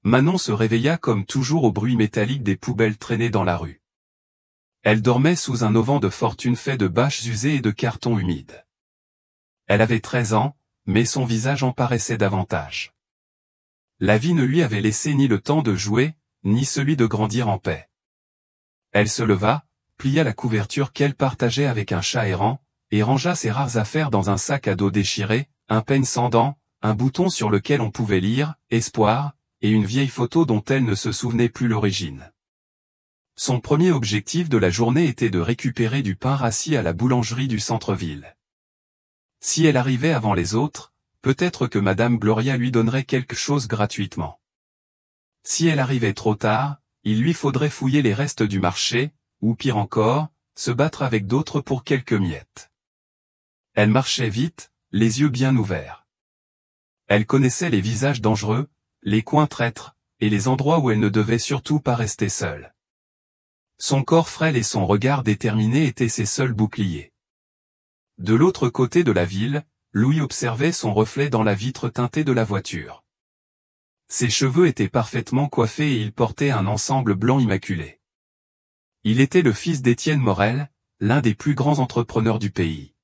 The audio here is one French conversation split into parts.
Manon se réveilla comme toujours au bruit métallique des poubelles traînées dans la rue. Elle dormait sous un auvent de fortune fait de bâches usées et de cartons humides. Elle avait 13 ans, mais son visage en paraissait davantage. La vie ne lui avait laissé ni le temps de jouer, ni celui de grandir en paix. Elle se leva, plia la couverture qu'elle partageait avec un chat errant, et rangea ses rares affaires dans un sac à dos déchiré, un peigne sans dents, un bouton sur lequel on pouvait lire « Espoir », et une vieille photo dont elle ne se souvenait plus l'origine. Son premier objectif de la journée était de récupérer du pain rassis à la boulangerie du centre-ville. Si elle arrivait avant les autres, peut-être que Madame Gloria lui donnerait quelque chose gratuitement. Si elle arrivait trop tard, il lui faudrait fouiller les restes du marché, ou pire encore, se battre avec d'autres pour quelques miettes. Elle marchait vite, les yeux bien ouverts. Elle connaissait les visages dangereux, les coins traîtres, et les endroits où elle ne devait surtout pas rester seule. Son corps frêle et son regard déterminé étaient ses seuls boucliers. De l'autre côté de la ville, Louis observait son reflet dans la vitre teintée de la voiture. Ses cheveux étaient parfaitement coiffés et il portait un ensemble blanc immaculé. Il était le fils d'Étienne Morel, l'un des plus grands entrepreneurs du pays.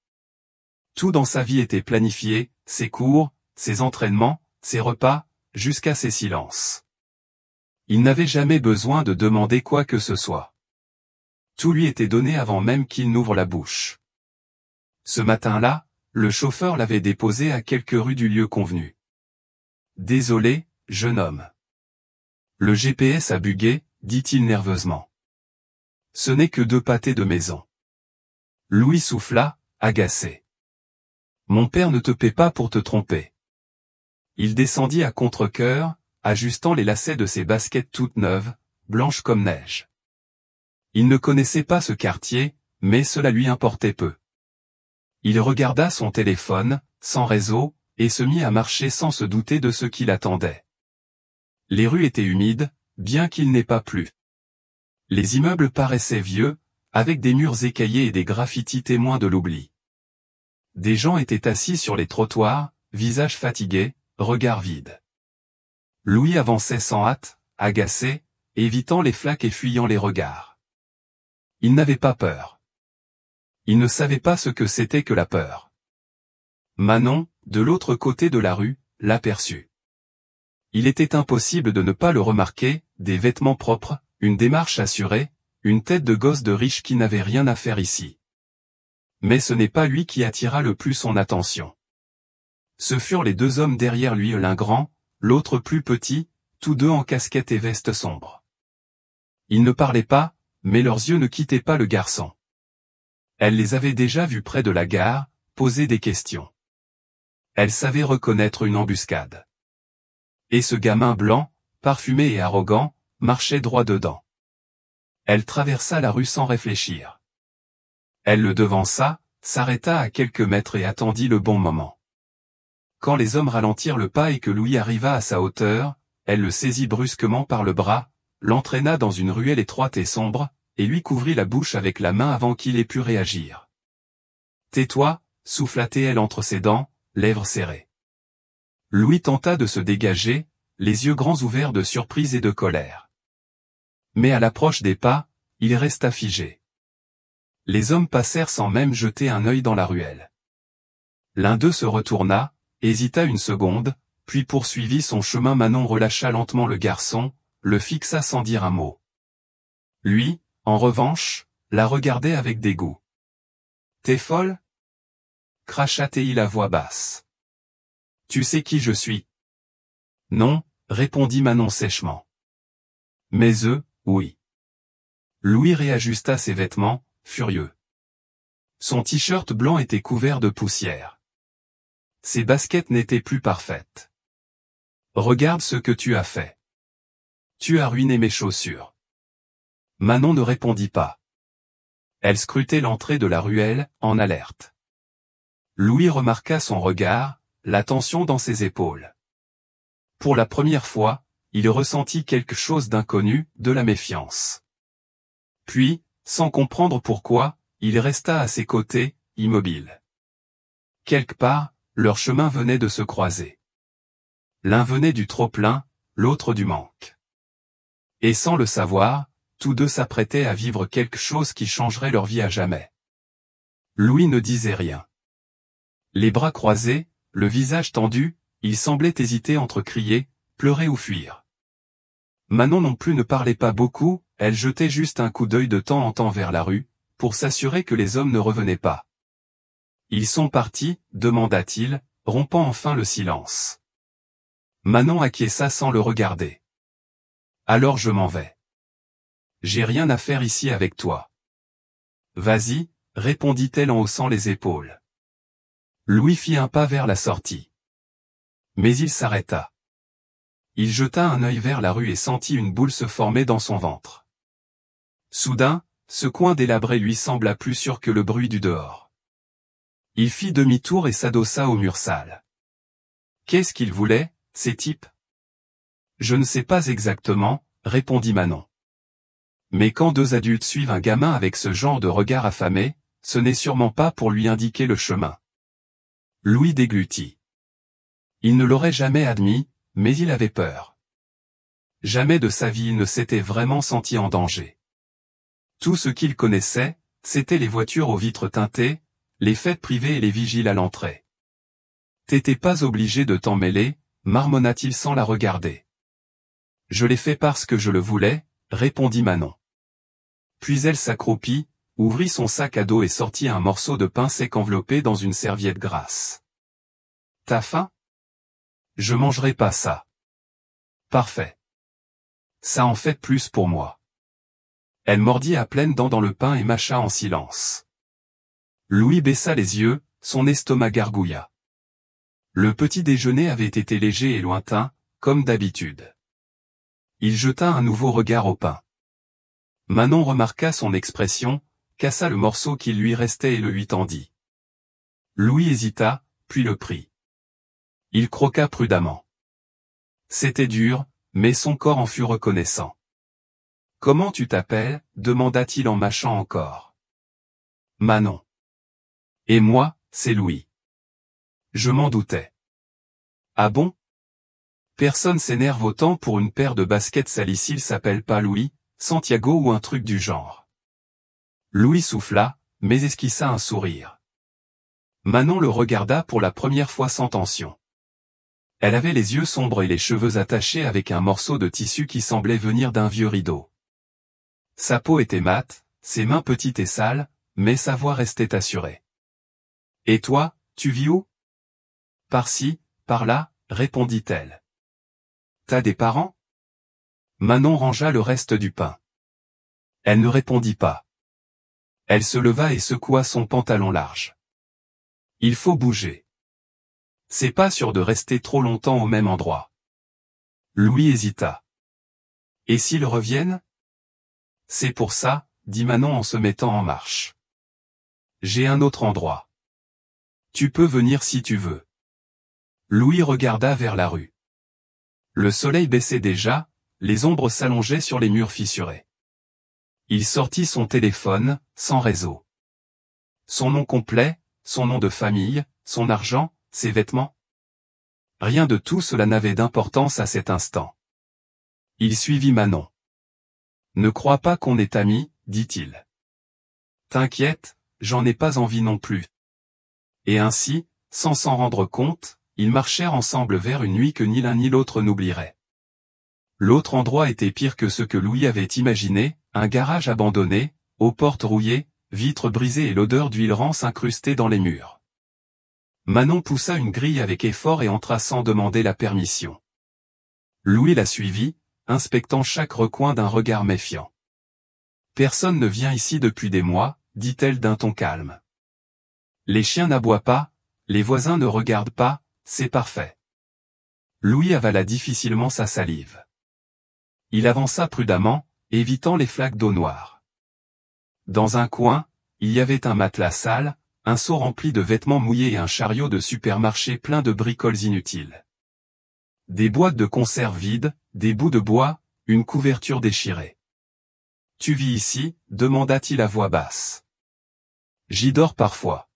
Tout dans sa vie était planifié, ses cours, ses entraînements, ses repas, jusqu'à ses silences. Il n'avait jamais besoin de demander quoi que ce soit. Tout lui était donné avant même qu'il n'ouvre la bouche. Ce matin-là, le chauffeur l'avait déposé à quelques rues du lieu convenu. « Désolé, jeune homme. Le GPS a bugué, dit-il nerveusement. Ce n'est que 2 pâtés de maison. Louis souffla, agacé. Mon père ne te paie pas pour te tromper. Il descendit à contre-cœur, ajustant les lacets de ses baskets toutes neuves, blanches comme neige. Il ne connaissait pas ce quartier, mais cela lui importait peu. Il regarda son téléphone, sans réseau, et se mit à marcher sans se douter de ce qui l'attendait. Les rues étaient humides, bien qu'il n'ait pas plu. Les immeubles paraissaient vieux, avec des murs écaillés et des graffitis témoins de l'oubli. Des gens étaient assis sur les trottoirs, visages fatigués, regards vides. Louis avançait sans hâte, agacé, évitant les flaques et fuyant les regards. Il n'avait pas peur. Il ne savait pas ce que c'était que la peur. Manon, de l'autre côté de la rue, l'aperçut. Il était impossible de ne pas le remarquer, des vêtements propres, une démarche assurée, une tête de gosse de riche qui n'avait rien à faire ici. Mais ce n'est pas lui qui attira le plus son attention. Ce furent les 2 hommes derrière lui, l'un grand, l'autre plus petit, tous 2 en casquette et veste sombre. Ils ne parlaient pas, mais leurs yeux ne quittaient pas le garçon. Elle les avait déjà vus près de la gare, poser des questions. Elle savait reconnaître une embuscade. Et ce gamin blanc, parfumé et arrogant, marchait droit dedans. Elle traversa la rue sans réfléchir. Elle le devança, s'arrêta à quelques mètres et attendit le bon moment. Quand les hommes ralentirent le pas et que Louis arriva à sa hauteur, elle le saisit brusquement par le bras, l'entraîna dans une ruelle étroite et sombre, et lui couvrit la bouche avec la main avant qu'il ait pu réagir. « Tais-toi » souffla-t-elle entre ses dents, lèvres serrées. Louis tenta de se dégager, les yeux grands ouverts de surprise et de colère. Mais à l'approche des pas, il resta figé. Les hommes passèrent sans même jeter un œil dans la ruelle. L'un d'eux se retourna, hésita une seconde, puis poursuivit son chemin. Manon relâcha lentement le garçon, le fixa sans dire un mot. Lui, en revanche, la regardait avec dégoût. « T'es folle » cracha-t-il à voix basse. « Tu sais qui je suis ?» ?»« Non, » répondit Manon sèchement. « Mais eux, oui. » Louis réajusta ses vêtements, furieux. Son t-shirt blanc était couvert de poussière. Ses baskets n'étaient plus parfaites. « Regarde ce que tu as fait. Tu as ruiné mes chaussures. » Manon ne répondit pas. Elle scrutait l'entrée de la ruelle, en alerte. Louis remarqua son regard, la tension dans ses épaules. Pour la première fois, il ressentit quelque chose d'inconnu, de la méfiance. Puis, sans comprendre pourquoi, il resta à ses côtés, immobile. Quelque part, leurs chemins venaient de se croiser. L'un venait du trop-plein, l'autre du manque. Et sans le savoir, tous deux s'apprêtaient à vivre quelque chose qui changerait leur vie à jamais. Louis ne disait rien. Les bras croisés, le visage tendu, il semblait hésiter entre crier, pleurer ou fuir. Manon non plus ne parlait pas beaucoup, elle jetait juste un coup d'œil de temps en temps vers la rue, pour s'assurer que les hommes ne revenaient pas. « Ils sont partis » demanda-t-il, rompant enfin le silence. Manon acquiesça sans le regarder. « Alors je m'en vais. J'ai rien à faire ici avec toi. »« Vas-y » répondit-elle en haussant les épaules. Louis fit un pas vers la sortie. Mais il s'arrêta. Il jeta un œil vers la rue et sentit une boule se former dans son ventre. Soudain, ce coin délabré lui sembla plus sûr que le bruit du dehors. Il fit demi-tour et s'adossa au mur sale. Qu'est-ce qu'ils voulaient, ces types? Je ne sais pas exactement, répondit Manon. Mais quand deux adultes suivent un gamin avec ce genre de regard affamé, ce n'est sûrement pas pour lui indiquer le chemin. Louis déglutit. Il ne l'aurait jamais admis, mais il avait peur. Jamais de sa vie il ne s'était vraiment senti en danger. Tout ce qu'il connaissait, c'était les voitures aux vitres teintées, les fêtes privées et les vigiles à l'entrée. T'étais pas obligé de t'en mêler, marmonna-t-il sans la regarder. Je l'ai fait parce que je le voulais, répondit Manon. Puis elle s'accroupit, ouvrit son sac à dos et sortit un morceau de pain sec enveloppé dans une serviette grasse. T'as faim? Je mangerai pas ça. Parfait. Ça en fait plus pour moi. Elle mordit à pleines dents dans le pain et mâcha en silence. Louis baissa les yeux, son estomac gargouilla. Le petit déjeuner avait été léger et lointain, comme d'habitude. Il jeta un nouveau regard au pain. Manon remarqua son expression, cassa le morceau qui lui restait et le lui tendit. Louis hésita, puis le prit. Il croqua prudemment. C'était dur, mais son corps en fut reconnaissant. « Comment tu t'appelles » demanda-t-il en mâchant encore. « Manon. »« Et moi, c'est Louis. » Je m'en doutais. « Ah bon ? Personne s'énerve autant pour une paire de baskets sales s'il s'appelle pas Louis, Santiago ou un truc du genre. » Louis souffla, mais esquissa un sourire. Manon le regarda pour la première fois sans tension. Elle avait les yeux sombres et les cheveux attachés avec un morceau de tissu qui semblait venir d'un vieux rideau. Sa peau était mate, ses mains petites et sales, mais sa voix restait assurée. « Et toi, tu vis où ? » « Par-ci, par-là, » répondit-elle. « T'as des parents ? » Manon rangea le reste du pain. Elle ne répondit pas. Elle se leva et secoua son pantalon large. « Il faut bouger. C'est pas sûr de rester trop longtemps au même endroit. » Louis hésita. « Et s'ils reviennent ? » « C'est pour ça, » dit Manon en se mettant en marche. « J'ai un autre endroit. Tu peux venir si tu veux. » Louis regarda vers la rue. Le soleil baissait déjà, les ombres s'allongeaient sur les murs fissurés. Il sortit son téléphone, sans réseau. Son nom complet, son nom de famille, son argent, ses vêtements. Rien de tout cela n'avait d'importance à cet instant. Il suivit Manon. « Ne crois pas qu'on est amis, dit-il. T'inquiète, j'en ai pas envie non plus. » Et ainsi, sans s'en rendre compte, ils marchèrent ensemble vers une nuit que ni l'un ni l'autre n'oublierait. L'autre endroit était pire que ce que Louis avait imaginé, un garage abandonné, aux portes rouillées, vitres brisées et l'odeur d'huile rance incrustée dans les murs. Manon poussa une grille avec effort et entra sans demander la permission. Louis la suivit, inspectant chaque recoin d'un regard méfiant. « Personne ne vient ici depuis des mois, » dit-elle d'un ton calme. « Les chiens n'aboient pas, les voisins ne regardent pas, c'est parfait. » Louis avala difficilement sa salive. Il avança prudemment, évitant les flaques d'eau noire. Dans un coin, il y avait un matelas sale, un seau rempli de vêtements mouillés et un chariot de supermarché plein de bricoles inutiles. Des boîtes de conserve vides, des bouts de bois, une couverture déchirée. « Tu vis ici » demanda-t-il à voix basse. « J'y dors parfois.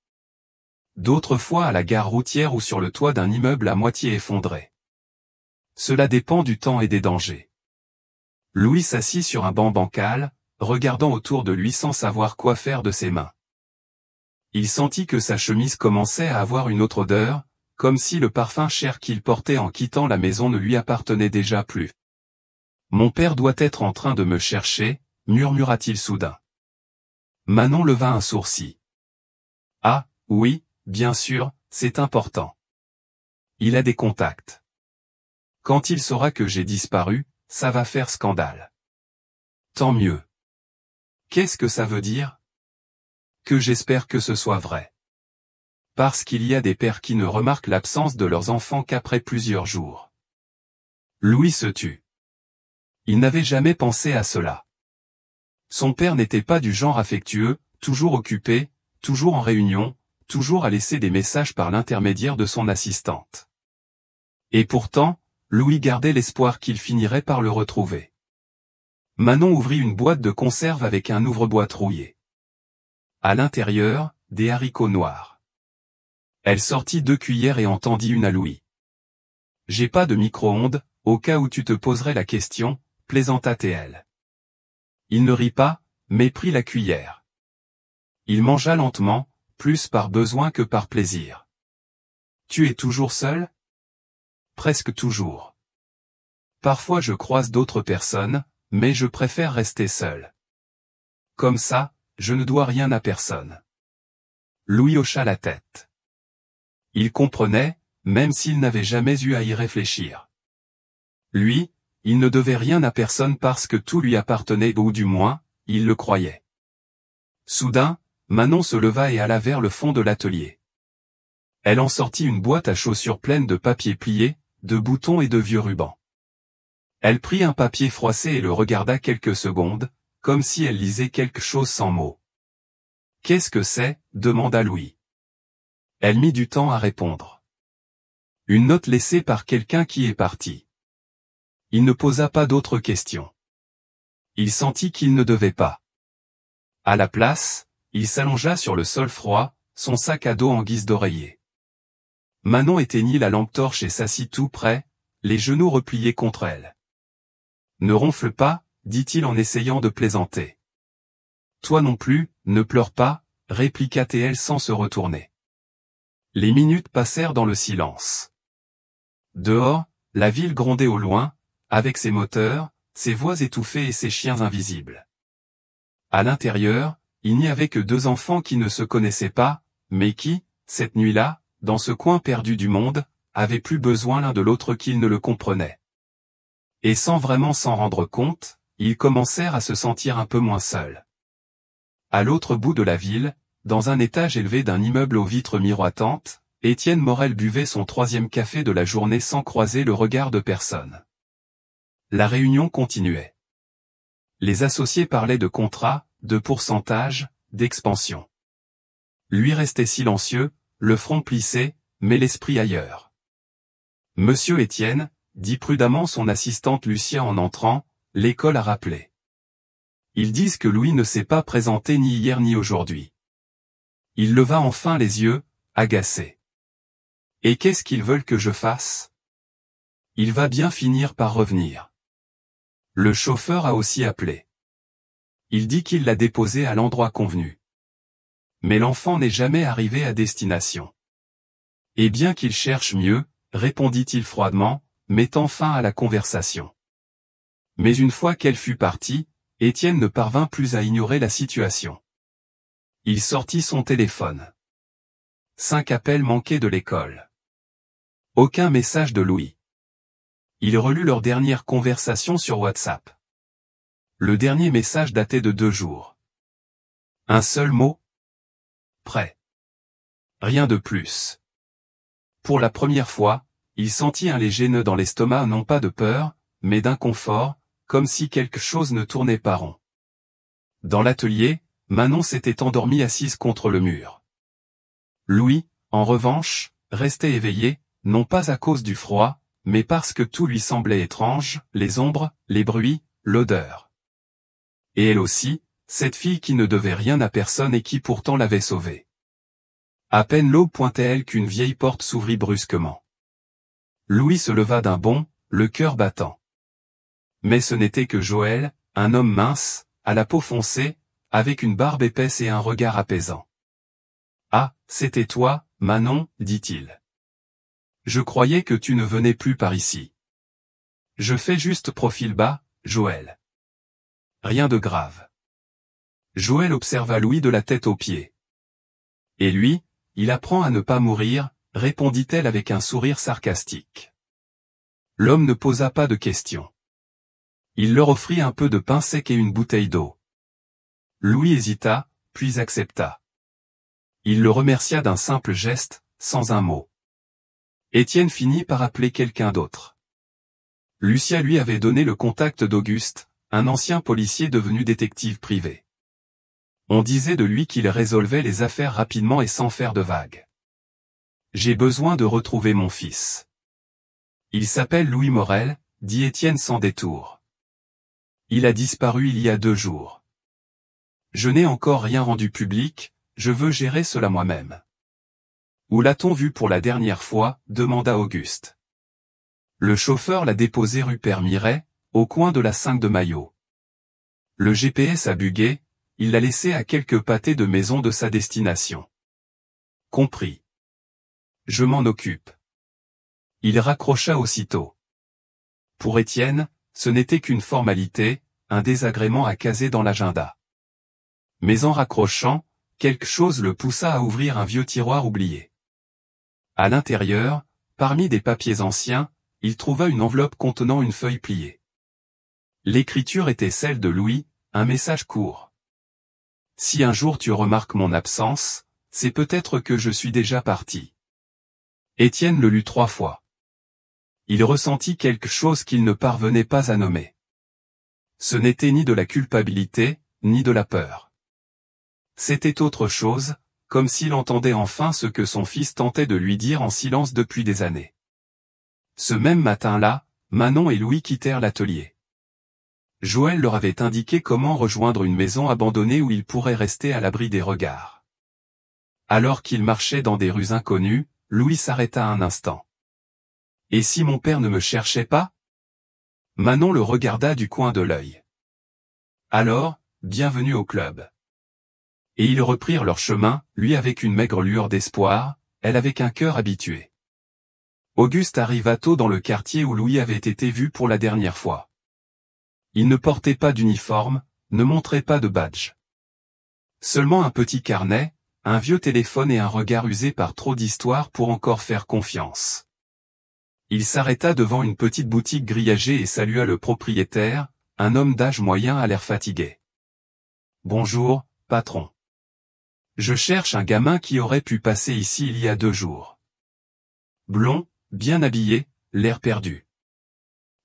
D'autres fois à la gare routière ou sur le toit d'un immeuble à moitié effondré. » Cela dépend du temps et des dangers. Louis s'assit sur un banc bancal, regardant autour de lui sans savoir quoi faire de ses mains. Il sentit que sa chemise commençait à avoir une autre odeur, comme si le parfum cher qu'il portait en quittant la maison ne lui appartenait déjà plus. « Mon père doit être en train de me chercher », murmura-t-il soudain. Manon leva un sourcil. « Ah, oui, bien sûr, c'est important. Il a des contacts. Quand il saura que j'ai disparu, ça va faire scandale. » Tant mieux. Qu'est-ce que ça veut dire? Que j'espère que ce soit vrai. Parce qu'il y a des pères qui ne remarquent l'absence de leurs enfants qu'après plusieurs jours. Louis se tut. Il n'avait jamais pensé à cela. Son père n'était pas du genre affectueux, toujours occupé, toujours en réunion, toujours à laisser des messages par l'intermédiaire de son assistante. Et pourtant, Louis gardait l'espoir qu'il finirait par le retrouver. Manon ouvrit une boîte de conserve avec un ouvre-boîte rouillé. À l'intérieur, des haricots noirs. Elle sortit 2 cuillères et en tendit une à Louis. « J'ai pas de micro-ondes, au cas où tu te poserais la question, » plaisanta-t-elle. Il ne rit pas, mais prit la cuillère. Il mangea lentement, plus par besoin que par plaisir. « Tu es toujours seul ? » ?»« Presque toujours. Parfois je croise d'autres personnes, mais je préfère rester seul. Comme ça, je ne dois rien à personne. » Louis hocha la tête. Il comprenait, même s'il n'avait jamais eu à y réfléchir. Lui, il ne devait rien à personne parce que tout lui appartenait ou du moins, il le croyait. Soudain, Manon se leva et alla vers le fond de l'atelier. Elle en sortit une boîte à chaussures pleine de papier plié, de boutons et de vieux rubans. Elle prit un papier froissé et le regarda quelques secondes, comme si elle lisait quelque chose sans mots. « Qu'est-ce que c'est » demanda Louis. Elle mit du temps à répondre. « Une note laissée par quelqu'un qui est parti. » Il ne posa pas d'autres questions. Il sentit qu'il ne devait pas. À la place, il s'allongea sur le sol froid, son sac à dos en guise d'oreiller. Manon éteignit la lampe torche et s'assit tout près, les genoux repliés contre elle. « Ne ronfle pas, » dit-il en essayant de plaisanter. « Toi non plus, ne pleure pas, » répliqua-t-elle sans se retourner. Les minutes passèrent dans le silence. Dehors, la ville grondait au loin, avec ses moteurs, ses voix étouffées et ses chiens invisibles. À l'intérieur, il n'y avait que 2 enfants qui ne se connaissaient pas, mais qui, cette nuit-là, dans ce coin perdu du monde, avaient plus besoin l'un de l'autre qu'ils ne le comprenaient. Et sans vraiment s'en rendre compte, ils commencèrent à se sentir un peu moins seuls. À l'autre bout de la ville, dans un étage élevé d'un immeuble aux vitres miroitantes, Étienne Morel buvait son 3e café de la journée sans croiser le regard de personne. La réunion continuait. Les associés parlaient de contrats, de pourcentages, d'expansion. Lui restait silencieux, le front plissé, mais l'esprit ailleurs. « Monsieur Étienne, » dit prudemment son assistante Lucien en entrant, « l'école a rappelé. Ils disent que Louis ne s'est pas présenté ni hier ni aujourd'hui. » Il leva enfin les yeux, agacé. « Et qu'est-ce qu'ils veulent que je fasse ? Il va bien finir par revenir. » Le chauffeur a aussi appelé. Il dit qu'il l'a déposé à l'endroit convenu. Mais l'enfant n'est jamais arrivé à destination. Et bien qu'il cherche mieux, répondit-il froidement, mettant fin à la conversation. Mais une fois qu'elle fut partie, Étienne ne parvint plus à ignorer la situation. Il sortit son téléphone. 5 appels manqués de l'école. Aucun message de Louis. Il relut leur dernière conversation sur WhatsApp. Le dernier message datait de 2 jours. Un seul mot ? Prêt. Rien de plus. Pour la première fois, il sentit un léger nœud dans l'estomac, non pas de peur, mais d'inconfort, comme si quelque chose ne tournait pas rond. Dans l'atelier, Manon s'était endormie assise contre le mur. Louis, en revanche, restait éveillé, non pas à cause du froid, mais parce que tout lui semblait étrange, les ombres, les bruits, l'odeur. Et elle aussi, cette fille qui ne devait rien à personne et qui pourtant l'avait sauvée. À peine l'aube pointait-elle qu'une vieille porte s'ouvrit brusquement. Louis se leva d'un bond, le cœur battant. Mais ce n'était que Joël, un homme mince, à la peau foncée, avec une barbe épaisse et un regard apaisant. « Ah, c'était toi, Manon, dit-il. Je croyais que tu ne venais plus par ici. Je fais juste profil bas, Joël. Rien de grave. » Joël observa Louis de la tête aux pieds. « Et lui, il apprend à ne pas mourir, » répondit-elle avec un sourire sarcastique. L'homme ne posa pas de questions. Il leur offrit un peu de pain sec et une bouteille d'eau. Louis hésita, puis accepta. Il le remercia d'un simple geste, sans un mot. Étienne finit par appeler quelqu'un d'autre. Lucia lui avait donné le contact d'Auguste, un ancien policier devenu détective privé. On disait de lui qu'il résolvait les affaires rapidement et sans faire de vagues. « J'ai besoin de retrouver mon fils. Il s'appelle Louis Morel, » dit Étienne sans détour. « Il a disparu il y a 2 jours. Je n'ai encore rien rendu public, je veux gérer cela moi-même. »« Où l'a-t-on vu pour la dernière fois ?» demanda Auguste. Le chauffeur l'a déposé rue Père Miret, au coin de la 5 de Maillot. Le GPS a bugué, il l'a laissé à quelques pâtés de maison de sa destination. Compris. Je m'en occupe. Il raccrocha aussitôt. Pour Étienne, ce n'était qu'une formalité, un désagrément à caser dans l'agenda. Mais en raccrochant, quelque chose le poussa à ouvrir un vieux tiroir oublié. À l'intérieur, parmi des papiers anciens, il trouva une enveloppe contenant une feuille pliée. L'écriture était celle de Louis, un message court. « Si un jour tu remarques mon absence, c'est peut-être que je suis déjà parti. » Étienne le lut 3 fois. Il ressentit quelque chose qu'il ne parvenait pas à nommer. Ce n'était ni de la culpabilité, ni de la peur. C'était autre chose, comme s'il entendait enfin ce que son fils tentait de lui dire en silence depuis des années. Ce même matin-là, Manon et Louis quittèrent l'atelier. Joël leur avait indiqué comment rejoindre une maison abandonnée où ils pourraient rester à l'abri des regards. Alors qu'ils marchaient dans des rues inconnues, Louis s'arrêta un instant. « Et si mon père ne me cherchait pas ?» Manon le regarda du coin de l'œil. « Alors, bienvenue au club. » Et ils reprirent leur chemin, lui avec une maigre lueur d'espoir, elle avec un cœur habitué. Auguste arriva tôt dans le quartier où Louis avait été vu pour la dernière fois. Il ne portait pas d'uniforme, ne montrait pas de badge. Seulement un petit carnet, un vieux téléphone et un regard usé par trop d'histoires pour encore faire confiance. Il s'arrêta devant une petite boutique grillagée et salua le propriétaire, un homme d'âge moyen à l'air fatigué. « Bonjour, patron. Je cherche un gamin qui aurait pu passer ici il y a 2 jours. » Blond, bien habillé, l'air perdu.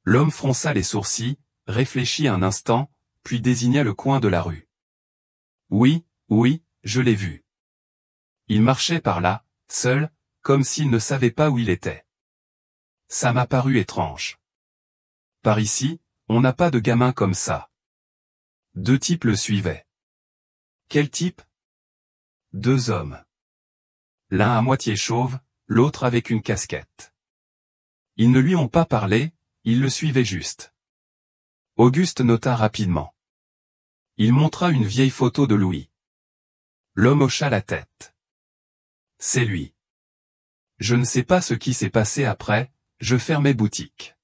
L'homme fronça les sourcils, réfléchit un instant, puis désigna le coin de la rue. « Oui, oui, je l'ai vu. Il marchait par là, seul, comme s'il ne savait pas où il était. Ça m'a paru étrange. Par ici, on n'a pas de gamin comme ça. » 2 types le suivaient. « Quel type ?» 2 hommes. L'un à moitié chauve, l'autre avec une casquette. Ils ne lui ont pas parlé, ils le suivaient juste. Auguste nota rapidement. Il montra une vieille photo de Louis. L'homme hocha la tête. « C'est lui. Je ne sais pas ce qui s'est passé après, je fermais boutique. »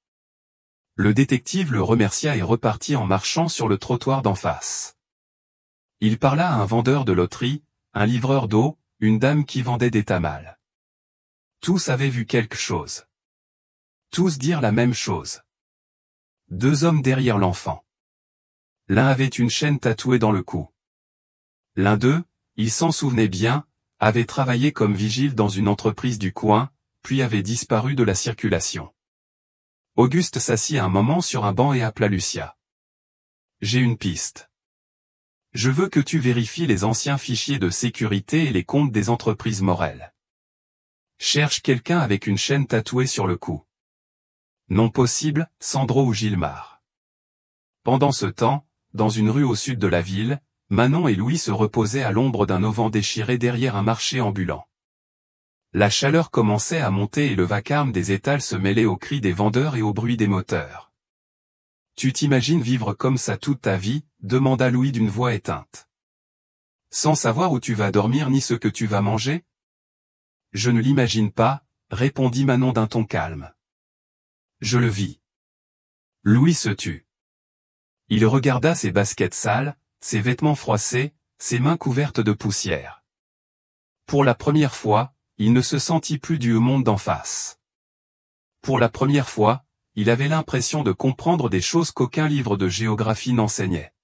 Le détective le remercia et repartit en marchant sur le trottoir d'en face. Il parla à un vendeur de loterie, un livreur d'eau, une dame qui vendait des tamales. Tous avaient vu quelque chose. Tous dirent la même chose. 2 hommes derrière l'enfant. L'un avait une chaîne tatouée dans le cou. L'un d'eux, il s'en souvenait bien, avait travaillé comme vigile dans une entreprise du coin, puis avait disparu de la circulation. Auguste s'assit un moment sur un banc et appela Lucia. « J'ai une piste. Je veux que tu vérifies les anciens fichiers de sécurité et les comptes des entreprises Morel. Cherche quelqu'un avec une chaîne tatouée sur le cou. Non possible, Sandro ou Gilmar. » Pendant ce temps, dans une rue au sud de la ville, Manon et Louis se reposaient à l'ombre d'un auvent déchiré derrière un marché ambulant. La chaleur commençait à monter et le vacarme des étals se mêlait aux cris des vendeurs et au bruit des moteurs. « Tu t'imagines vivre comme ça toute ta vie ?» demanda Louis d'une voix éteinte. « Sans savoir où tu vas dormir ni ce que tu vas manger ?»« Je ne l'imagine pas, » répondit Manon d'un ton calme. « Je le vis. » Louis se tut. Il regarda ses baskets sales, ses vêtements froissés, ses mains couvertes de poussière. Pour la première fois, il ne se sentit plus du monde d'en face. Pour la première fois, il avait l'impression de comprendre des choses qu'aucun livre de géographie n'enseignait.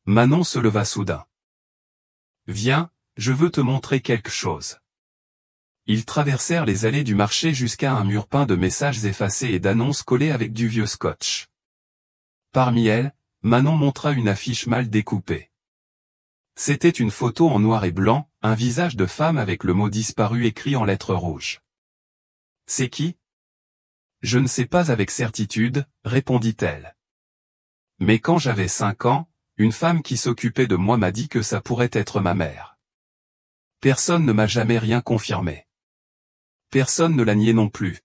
Manon se leva soudain. « Viens, je veux te montrer quelque chose. » Ils traversèrent les allées du marché jusqu'à un mur peint de messages effacés et d'annonces collées avec du vieux scotch. Parmi elles, Manon montra une affiche mal découpée. C'était une photo en noir et blanc, un visage de femme avec le mot disparu écrit en lettres rouges. « C'est qui ? » « Je ne sais pas avec certitude, » répondit-elle. « Mais quand j'avais 5 ans, une femme qui s'occupait de moi m'a dit que ça pourrait être ma mère. Personne ne m'a jamais rien confirmé. Personne ne l'a nié non plus.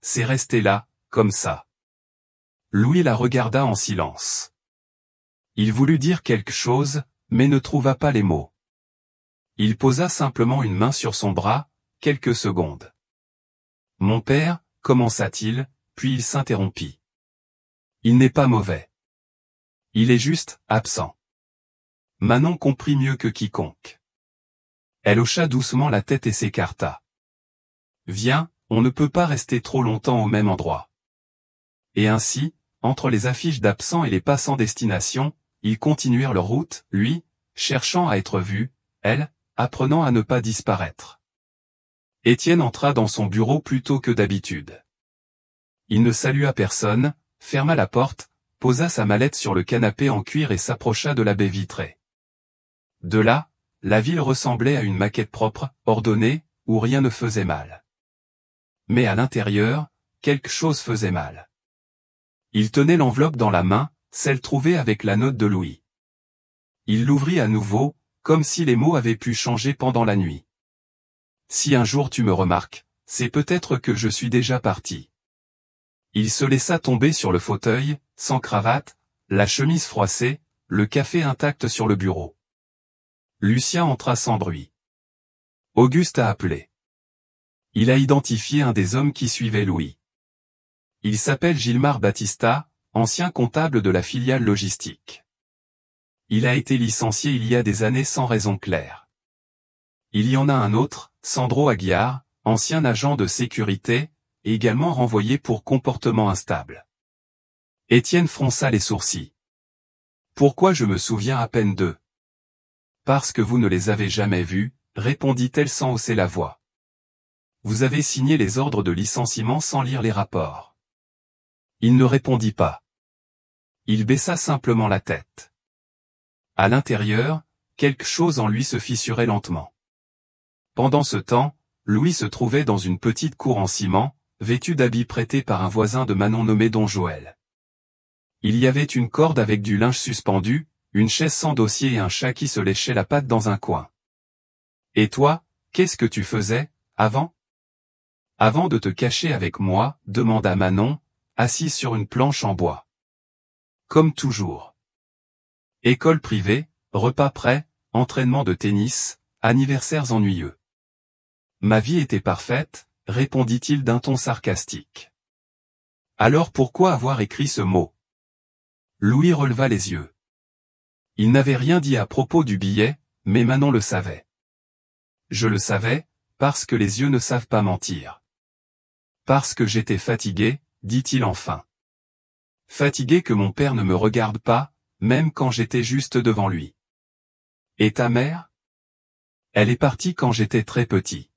C'est resté là, comme ça. » Louis la regarda en silence. Il voulut dire quelque chose, mais ne trouva pas les mots. Il posa simplement une main sur son bras, quelques secondes. « Mon père, » commença-t-il, puis il s'interrompit. « Il n'est pas mauvais. Il est juste absent. » Manon comprit mieux que quiconque. Elle hocha doucement la tête et s'écarta. « Viens, on ne peut pas rester trop longtemps au même endroit. » Et ainsi, entre les affiches d'absents et les passants destination, ils continuèrent leur route, lui, cherchant à être vu, elle, apprenant à ne pas disparaître. Étienne entra dans son bureau plus tôt que d'habitude. Il ne salua personne, ferma la porte, posa sa mallette sur le canapé en cuir et s'approcha de la baie vitrée. De là, la ville ressemblait à une maquette propre, ordonnée, où rien ne faisait mal. Mais à l'intérieur, quelque chose faisait mal. Il tenait l'enveloppe dans la main, celle trouvée avec la note de Louis. Il l'ouvrit à nouveau, comme si les mots avaient pu changer pendant la nuit. « Si un jour tu me remarques, c'est peut-être que je suis déjà parti. » Il se laissa tomber sur le fauteuil, sans cravate, la chemise froissée, le café intact sur le bureau. Lucien entra sans bruit. Auguste a appelé. Il a identifié un des hommes qui suivait Louis. Il s'appelle Gilmar Battista, ancien comptable de la filiale logistique. Il a été licencié il y a des années sans raison claire. Il y en a un autre, Sandro Aguiar, ancien agent de sécurité, également renvoyé pour comportement instable. Étienne fronça les sourcils. « Pourquoi je me souviens à peine d'eux ? » « Parce que vous ne les avez jamais vus, » répondit-elle sans hausser la voix. « Vous avez signé les ordres de licenciement sans lire les rapports. » Il ne répondit pas. Il baissa simplement la tête. À l'intérieur, quelque chose en lui se fissurait lentement. Pendant ce temps, Louis se trouvait dans une petite cour en ciment, vêtu d'habits prêtés par un voisin de Manon nommé Don Joël. Il y avait une corde avec du linge suspendu, une chaise sans dossier et un chat qui se léchait la patte dans un coin. « Et toi, qu'est-ce que tu faisais, avant ? » « Avant de te cacher avec moi, » demanda Manon, assise sur une planche en bois. « Comme toujours. École privée, repas prêts, entraînement de tennis, anniversaires ennuyeux. » « Ma vie était parfaite, » répondit-il d'un ton sarcastique. « Alors pourquoi avoir écrit ce mot ? » Louis releva les yeux. Il n'avait rien dit à propos du billet, mais Manon le savait. « Je le savais, parce que les yeux ne savent pas mentir. »« Parce que j'étais fatigué, » dit-il enfin. « Fatigué que mon père ne me regarde pas, même quand j'étais juste devant lui. »« Et ta mère ? » ?»« Elle est partie quand j'étais très petit.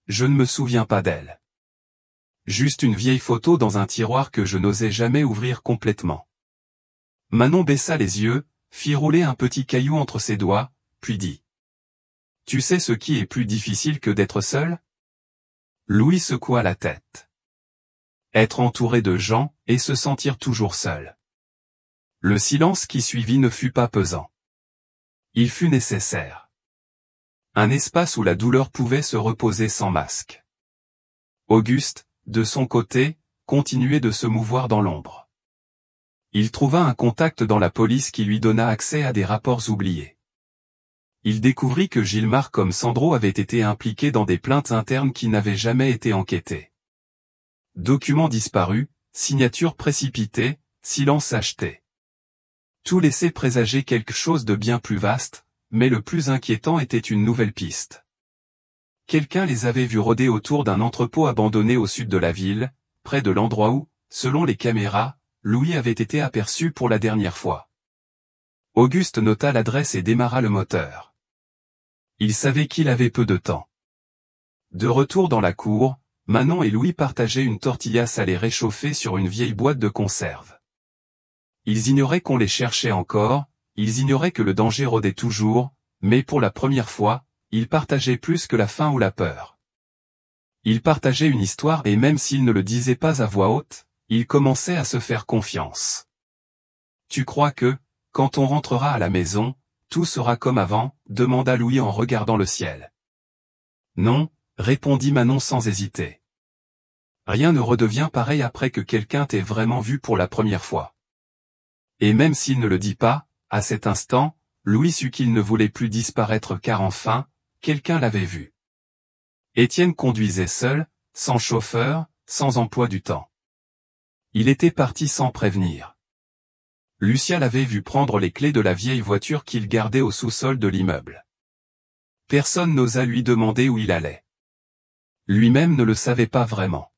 Je ne me souviens pas d'elle. Juste une vieille photo dans un tiroir que je n'osais jamais ouvrir complètement. » Manon baissa les yeux, fit rouler un petit caillou entre ses doigts, puis dit. « Tu sais ce qui est plus difficile que d'être seul ? » Louis secoua la tête. Être entouré de gens, et se sentir toujours seul. Le silence qui suivit ne fut pas pesant. Il fut nécessaire. Un espace où la douleur pouvait se reposer sans masque. Auguste, de son côté, continuait de se mouvoir dans l'ombre. Il trouva un contact dans la police qui lui donna accès à des rapports oubliés. Il découvrit que Gilmar comme Sandro avaient été impliqués dans des plaintes internes qui n'avaient jamais été enquêtées. Documents disparus, signatures précipitées, silence acheté. Tout laissait présager quelque chose de bien plus vaste, mais le plus inquiétant était une nouvelle piste. Quelqu'un les avait vus rôder autour d'un entrepôt abandonné au sud de la ville, près de l'endroit où, selon les caméras, Louis avait été aperçu pour la dernière fois. Auguste nota l'adresse et démarra le moteur. Il savait qu'il avait peu de temps. De retour dans la cour, Manon et Louis partageaient une tortilla salée réchauffée sur une vieille boîte de conserve. Ils ignoraient qu'on les cherchait encore, ils ignoraient que le danger rôdait toujours, mais pour la première fois, ils partageaient plus que la faim ou la peur. Ils partageaient une histoire et même s'ils ne le disaient pas à voix haute, ils commençaient à se faire confiance. Tu crois que, quand on rentrera à la maison, tout sera comme avant, demanda Louis en regardant le ciel. Non, répondit Manon sans hésiter. Rien ne redevient pareil après que quelqu'un t'ait vraiment vu pour la première fois. Et même s'il ne le dit pas, à cet instant, Louis sut qu'il ne voulait plus disparaître car enfin, quelqu'un l'avait vu. Étienne conduisait seul, sans chauffeur, sans emploi du temps. Il était parti sans prévenir. Lucia l'avait vu prendre les clés de la vieille voiture qu'il gardait au sous-sol de l'immeuble. Personne n'osa lui demander où il allait. Lui-même ne le savait pas vraiment.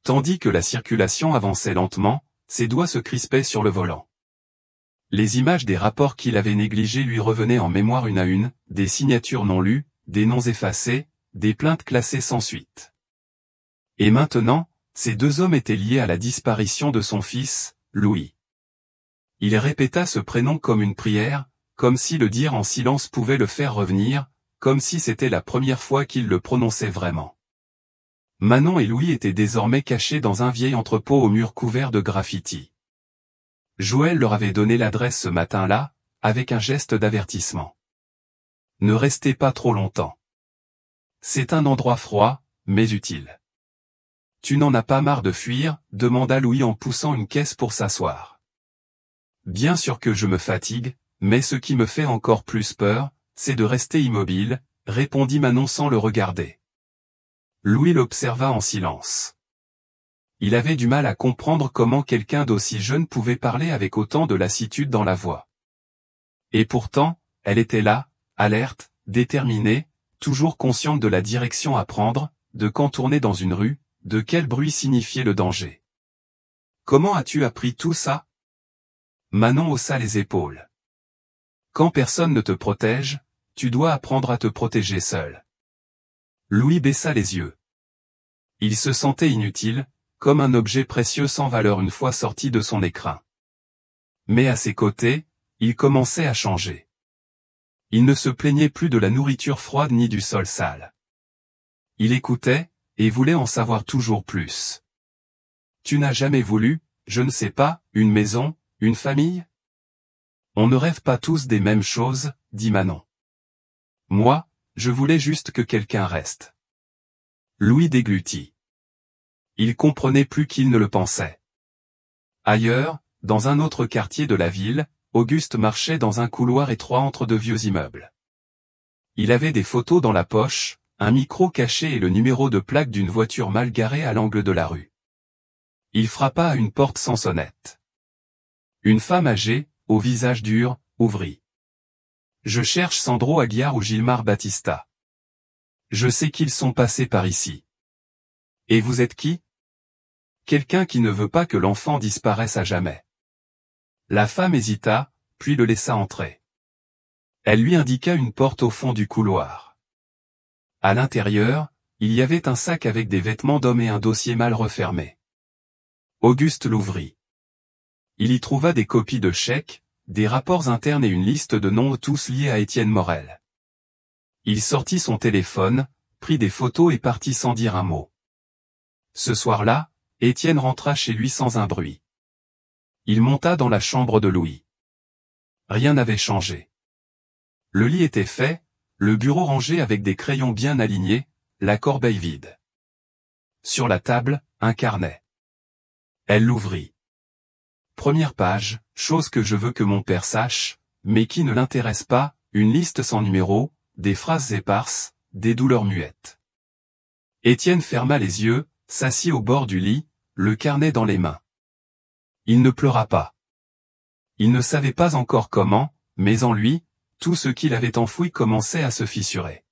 Tandis que la circulation avançait lentement, ses doigts se crispaient sur le volant. Les images des rapports qu'il avait négligés lui revenaient en mémoire une à une, des signatures non lues, des noms effacés, des plaintes classées sans suite. Et maintenant, ces deux hommes étaient liés à la disparition de son fils, Louis. Il répéta ce prénom comme une prière, comme si le dire en silence pouvait le faire revenir, comme si c'était la première fois qu'il le prononçait vraiment. Manon et Louis étaient désormais cachés dans un vieil entrepôt aux murs couverts de graffitis. Joël leur avait donné l'adresse ce matin-là, avec un geste d'avertissement. Ne restez pas trop longtemps. C'est un endroit froid, mais utile. Tu n'en as pas marre de fuir, demanda Louis en poussant une caisse pour s'asseoir. Bien sûr que je me fatigue, mais ce qui me fait encore plus peur, c'est de rester immobile, répondit Manon sans le regarder. Louis l'observa en silence. Il avait du mal à comprendre comment quelqu'un d'aussi jeune pouvait parler avec autant de lassitude dans la voix. Et pourtant, elle était là, alerte, déterminée, toujours consciente de la direction à prendre, de quand tourner dans une rue, de quel bruit signifiait le danger. Comment as-tu appris tout ça? Manon haussa les épaules. Quand personne ne te protège, tu dois apprendre à te protéger seul. Louis baissa les yeux. Il se sentait inutile, comme un objet précieux sans valeur une fois sorti de son écrin. Mais à ses côtés, il commençait à changer. Il ne se plaignait plus de la nourriture froide ni du sol sale. Il écoutait, et voulait en savoir toujours plus. Tu n'as jamais voulu, je ne sais pas, une maison, une famille? On ne rêve pas tous des mêmes choses, dit Manon. Moi, je voulais juste que quelqu'un reste. Louis déglutit. Il comprenait plus qu'il ne le pensait. Ailleurs, dans un autre quartier de la ville, Auguste marchait dans un couloir étroit entre de vieux immeubles. Il avait des photos dans la poche, un micro caché et le numéro de plaque d'une voiture mal garée à l'angle de la rue. Il frappa à une porte sans sonnette. Une femme âgée, au visage dur, ouvrit. Je cherche Sandro Aguiar ou Gilmar Battista. Je sais qu'ils sont passés par ici. Et vous êtes qui? Quelqu'un qui ne veut pas que l'enfant disparaisse à jamais. La femme hésita, puis le laissa entrer. Elle lui indiqua une porte au fond du couloir. À l'intérieur, il y avait un sac avec des vêtements d'homme et un dossier mal refermé. Auguste l'ouvrit. Il y trouva des copies de chèques, des rapports internes et une liste de noms tous liés à Étienne Morel. Il sortit son téléphone, prit des photos et partit sans dire un mot. Ce soir-là, Étienne rentra chez lui sans un bruit. Il monta dans la chambre de Louis. Rien n'avait changé. Le lit était fait, le bureau rangé avec des crayons bien alignés, la corbeille vide. Sur la table, un carnet. Elle l'ouvrit. Première page, chose que je veux que mon père sache, mais qui ne l'intéresse pas, une liste sans numéro, des phrases éparses, des douleurs muettes. Étienne ferma les yeux, s'assit au bord du lit, le carnet dans les mains. Il ne pleura pas. Il ne savait pas encore comment, mais en lui, tout ce qu'il avait enfoui commençait à se fissurer.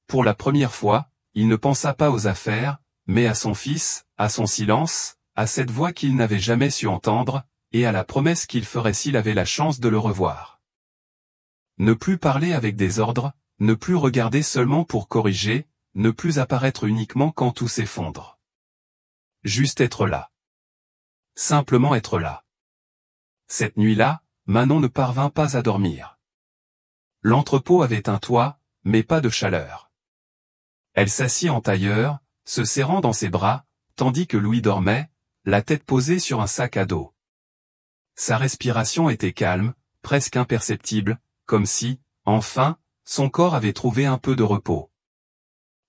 Pour la première fois, il ne pensa pas aux affaires, mais à son fils, à son silence, à cette voix qu'il n'avait jamais su entendre, et à la promesse qu'il ferait s'il avait la chance de le revoir. Ne plus parler avec des ordres, ne plus regarder seulement pour corriger, ne plus apparaître uniquement quand tout s'effondre. Juste être là. Simplement être là. Cette nuit-là, Manon ne parvint pas à dormir. L'entrepôt avait un toit, mais pas de chaleur. Elle s'assit en tailleur, se serrant dans ses bras, tandis que Louis dormait, la tête posée sur un sac à dos. Sa respiration était calme, presque imperceptible, comme si, enfin, son corps avait trouvé un peu de repos.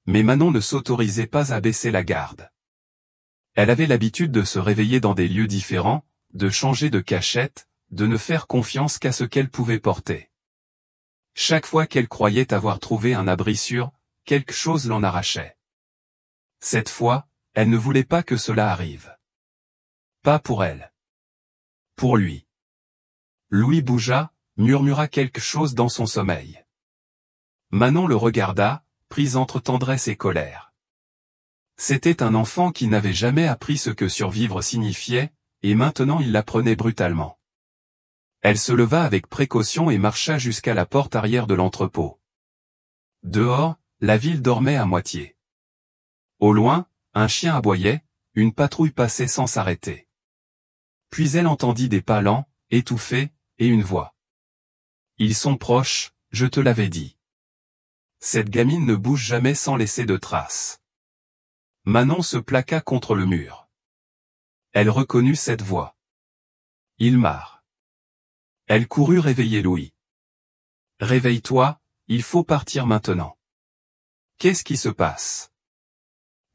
Mais Manon ne s'autorisait pas à baisser la garde. Elle avait l'habitude de se réveiller dans des lieux différents, de changer de cachette, de ne faire confiance qu'à ce qu'elle pouvait porter. Chaque fois qu'elle croyait avoir trouvé un abri sûr, quelque chose l'en arrachait. Cette fois, elle ne voulait pas que cela arrive. Pas pour elle. Pour lui. Louis bougea, murmura quelque chose dans son sommeil. Manon le regarda, prise entre tendresse et colère. C'était un enfant qui n'avait jamais appris ce que survivre signifiait, et maintenant il l'apprenait brutalement. Elle se leva avec précaution et marcha jusqu'à la porte arrière de l'entrepôt. Dehors, la ville dormait à moitié. Au loin, un chien aboyait, une patrouille passait sans s'arrêter. Puis elle entendit des pas lents, étouffés, et une voix. « Ils sont proches, je te l'avais dit. » Cette gamine ne bouge jamais sans laisser de traces. Manon se plaqua contre le mur. Elle reconnut cette voix. Il marre. Elle courut réveiller Louis. « Réveille-toi, il faut partir maintenant. »« Qu'est-ce qui se passe ?»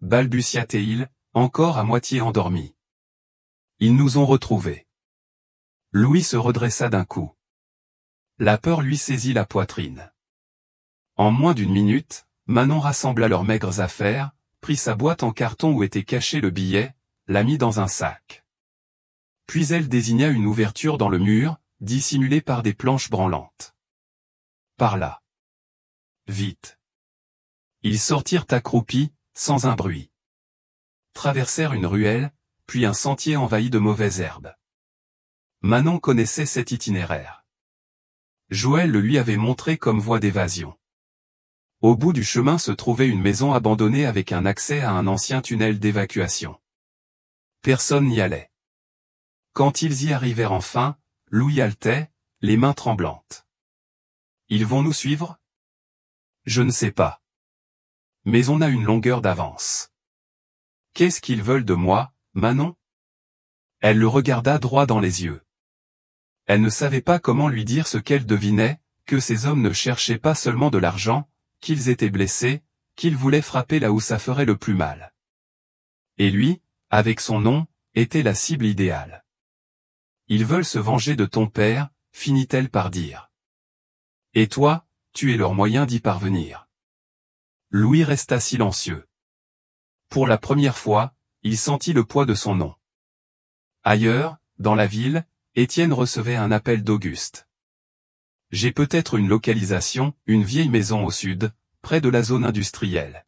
balbutia-t-il, encore à moitié endormi. « Ils nous ont retrouvés. » Louis se redressa d'un coup. La peur lui saisit la poitrine. En moins d'une minute, Manon rassembla leurs maigres affaires, prit sa boîte en carton où était caché le billet, la mit dans un sac. Puis elle désigna une ouverture dans le mur, dissimulée par des planches branlantes. Par là. Vite. Ils sortirent accroupis, sans un bruit. Traversèrent une ruelle, puis un sentier envahi de mauvaises herbes. Manon connaissait cet itinéraire. Joël le lui avait montré comme voie d'évasion. Au bout du chemin se trouvait une maison abandonnée avec un accès à un ancien tunnel d'évacuation. Personne n'y allait. Quand ils y arrivèrent enfin, Louis haletait, les mains tremblantes. « Ils vont nous suivre ? » ?»« Je ne sais pas. Mais on a une longueur d'avance. »« Qu'est-ce qu'ils veulent de moi, Manon ?» Elle le regarda droit dans les yeux. Elle ne savait pas comment lui dire ce qu'elle devinait, que ces hommes ne cherchaient pas seulement de l'argent, qu'ils étaient blessés, qu'ils voulaient frapper là où ça ferait le plus mal. Et lui, avec son nom, était la cible idéale. « Ils veulent se venger de ton père, » finit-elle par dire. « Et toi, tu es leur moyen d'y parvenir. » Louis resta silencieux. Pour la première fois, il sentit le poids de son nom. Ailleurs, dans la ville, Étienne recevait un appel d'Auguste. « J'ai peut-être une localisation, une vieille maison au sud, près de la zone industrielle.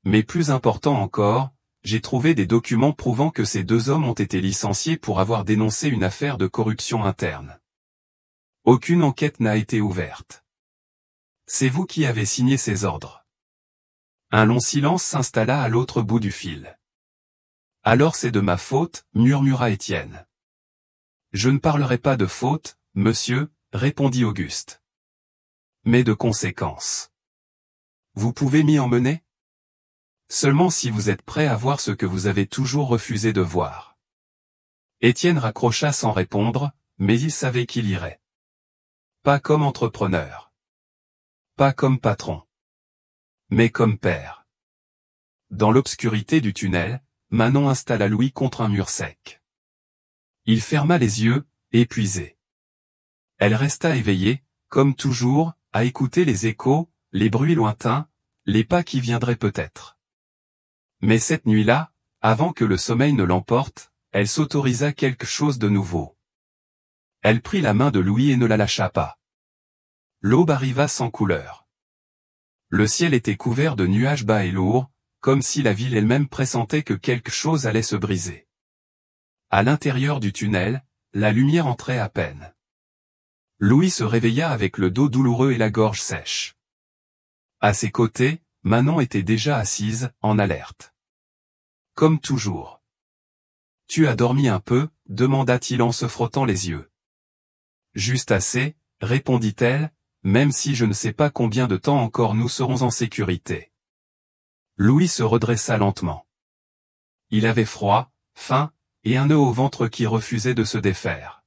Mais plus important encore, j'ai trouvé des documents prouvant que ces deux hommes ont été licenciés pour avoir dénoncé une affaire de corruption interne. Aucune enquête n'a été ouverte. C'est vous qui avez signé ces ordres. » Un long silence s'installa à l'autre bout du fil. « Alors c'est de ma faute, » murmura Étienne. « Je ne parlerai pas de faute, monsieur, » répondit Auguste. « Mais de conséquences. Vous pouvez m'y emmener ? Seulement si vous êtes prêt à voir ce que vous avez toujours refusé de voir. » Étienne raccrocha sans répondre, mais il savait qu'il irait. Pas comme entrepreneur. pas comme patron, mais comme père. Dans l'obscurité du tunnel, Manon installa Louis contre un mur sec. Il ferma les yeux, épuisé. Elle resta éveillée, comme toujours, à écouter les échos, les bruits lointains, les pas qui viendraient peut-être. Mais cette nuit-là, avant que le sommeil ne l'emporte, elle s'autorisa quelque chose de nouveau. Elle prit la main de Louis et ne la lâcha pas. L'aube arriva sans couleur. Le ciel était couvert de nuages bas et lourds, comme si la ville elle-même pressentait que quelque chose allait se briser. À l'intérieur du tunnel, la lumière entrait à peine. Louis se réveilla avec le dos douloureux et la gorge sèche. À ses côtés, Manon était déjà assise, en alerte. Comme toujours. « Tu as dormi un peu ?» demanda-t-il en se frottant les yeux. « Juste assez » répondit-elle, « même si je ne sais pas combien de temps encore nous serons en sécurité. » Louis se redressa lentement. Il avait froid, faim, et un nœud au ventre qui refusait de se défaire.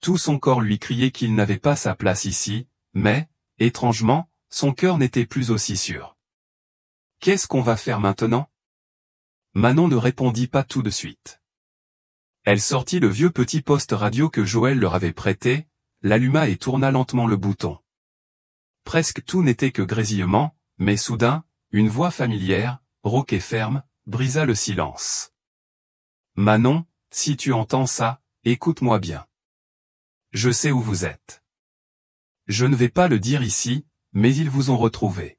Tout son corps lui criait qu'il n'avait pas sa place ici, mais, étrangement, son cœur n'était plus aussi sûr. « Qu'est-ce qu'on va faire maintenant ?» Manon ne répondit pas tout de suite. Elle sortit le vieux petit poste radio que Joël leur avait prêté, l'alluma et tourna lentement le bouton. Presque tout n'était que grésillement, mais soudain, une voix familière, rauque et ferme, brisa le silence. « Manon, si tu entends ça, écoute-moi bien. Je sais où vous êtes. Je ne vais pas le dire ici, mais ils vous ont retrouvé.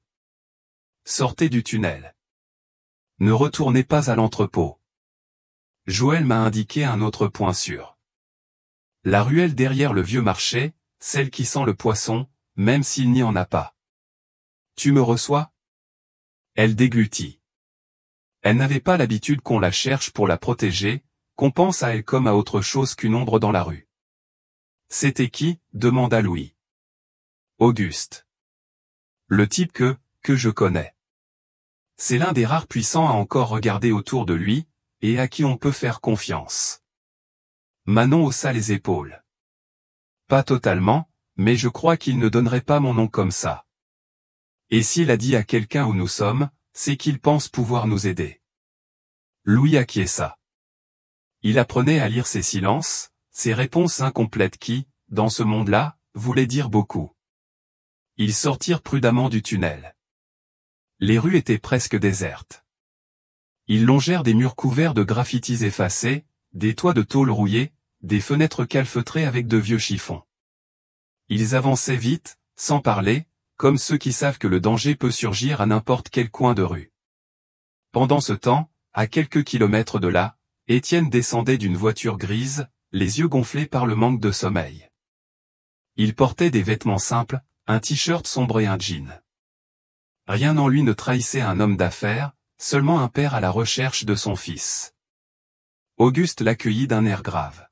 Sortez du tunnel. Ne retournez pas à l'entrepôt. » Joël m'a indiqué un autre point sûr. La ruelle derrière le vieux marché, celle qui sent le poisson, même s'il n'y en a pas. Tu me reçois ? Elle déglutit. Elle n'avait pas l'habitude qu'on la cherche pour la protéger, qu'on pense à elle comme à autre chose qu'une ombre dans la rue. C'était qui ? demanda Louis. Auguste. Le type que je connais. C'est l'un des rares puissants à encore regarder autour de lui, et à qui on peut faire confiance. Manon haussa les épaules. Pas totalement, mais je crois qu'il ne donnerait pas mon nom comme ça. Et s'il a dit à quelqu'un où nous sommes, c'est qu'il pense pouvoir nous aider. Louis acquiesça. Il apprenait à lire ses silences, ses réponses incomplètes qui, dans ce monde-là, voulaient dire beaucoup. Ils sortirent prudemment du tunnel. Les rues étaient presque désertes. Ils longèrent des murs couverts de graffitis effacés, des toits de tôle rouillés, des fenêtres calfeutrées avec de vieux chiffons. Ils avançaient vite, sans parler, comme ceux qui savent que le danger peut surgir à n'importe quel coin de rue. Pendant ce temps, à quelques kilomètres de là, Étienne descendait d'une voiture grise, les yeux gonflés par le manque de sommeil. Il portait des vêtements simples, un t-shirt sombre et un jean. Rien en lui ne trahissait un homme d'affaires, seulement un père à la recherche de son fils. Auguste l'accueillit d'un air grave.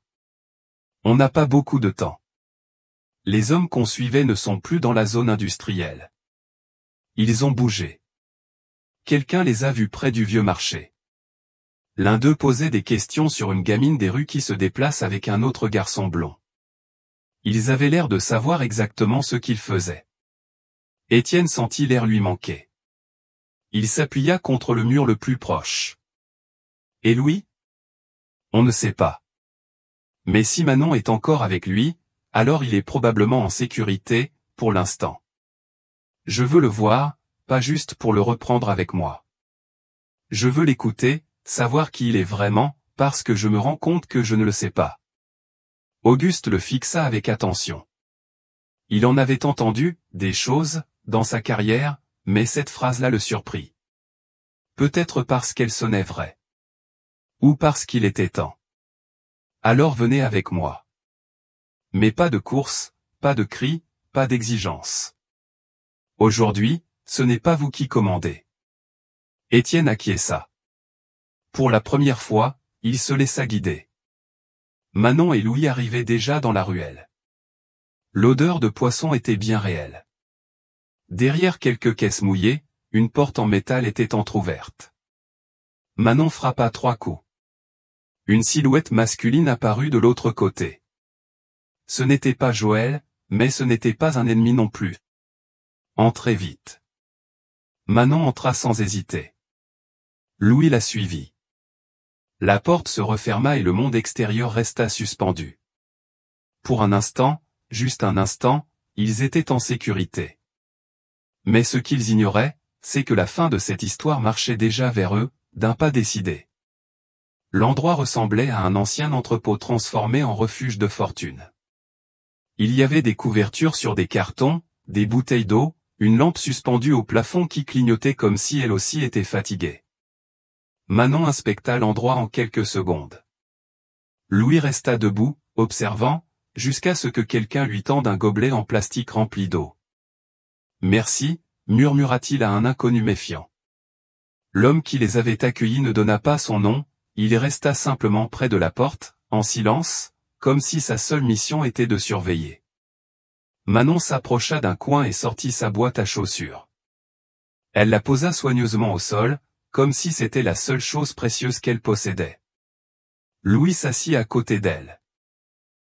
On n'a pas beaucoup de temps. Les hommes qu'on suivait ne sont plus dans la zone industrielle. Ils ont bougé. Quelqu'un les a vus près du vieux marché. L'un d'eux posait des questions sur une gamine des rues qui se déplace avec un autre garçon blond. Ils avaient l'air de savoir exactement ce qu'ils faisaient. Étienne sentit l'air lui manquer. Il s'appuya contre le mur le plus proche. Et Louis ? On ne sait pas. Mais si Manon est encore avec lui, alors il est probablement en sécurité, pour l'instant. Je veux le voir, pas juste pour le reprendre avec moi. Je veux l'écouter, savoir qui il est vraiment, parce que je me rends compte que je ne le sais pas. Auguste le fixa avec attention. Il en avait entendu, des choses, dans sa carrière, mais cette phrase-là le surprit. Peut-être parce qu'elle sonnait vraie. Ou parce qu'il était temps. Alors venez avec moi. Mais pas de course, pas de cris, pas d'exigence. Aujourd'hui, ce n'est pas vous qui commandez. Étienne acquiesça. Pour la première fois, il se laissa guider. Manon et Louis arrivaient déjà dans la ruelle. L'odeur de poisson était bien réelle. Derrière quelques caisses mouillées, une porte en métal était entr'ouverte. Manon frappa 3 coups. Une silhouette masculine apparut de l'autre côté. Ce n'était pas Joël, mais ce n'était pas un ennemi non plus. Entrez vite. Manon entra sans hésiter. Louis la suivit. La porte se referma et le monde extérieur resta suspendu. Pour un instant, juste un instant, ils étaient en sécurité. Mais ce qu'ils ignoraient, c'est que la fin de cette histoire marchait déjà vers eux, d'un pas décidé. L'endroit ressemblait à un ancien entrepôt transformé en refuge de fortune. Il y avait des couvertures sur des cartons, des bouteilles d'eau, une lampe suspendue au plafond qui clignotait comme si elle aussi était fatiguée. Manon inspecta l'endroit en quelques secondes. Louis resta debout, observant, jusqu'à ce que quelqu'un lui tende un gobelet en plastique rempli d'eau. « Merci », murmura-t-il à un inconnu méfiant. L'homme qui les avait accueillis ne donna pas son nom, il resta simplement près de la porte, en silence, comme si sa seule mission était de surveiller. Manon s'approcha d'un coin et sortit sa boîte à chaussures. Elle la posa soigneusement au sol, comme si c'était la seule chose précieuse qu'elle possédait. Louis s'assit à côté d'elle.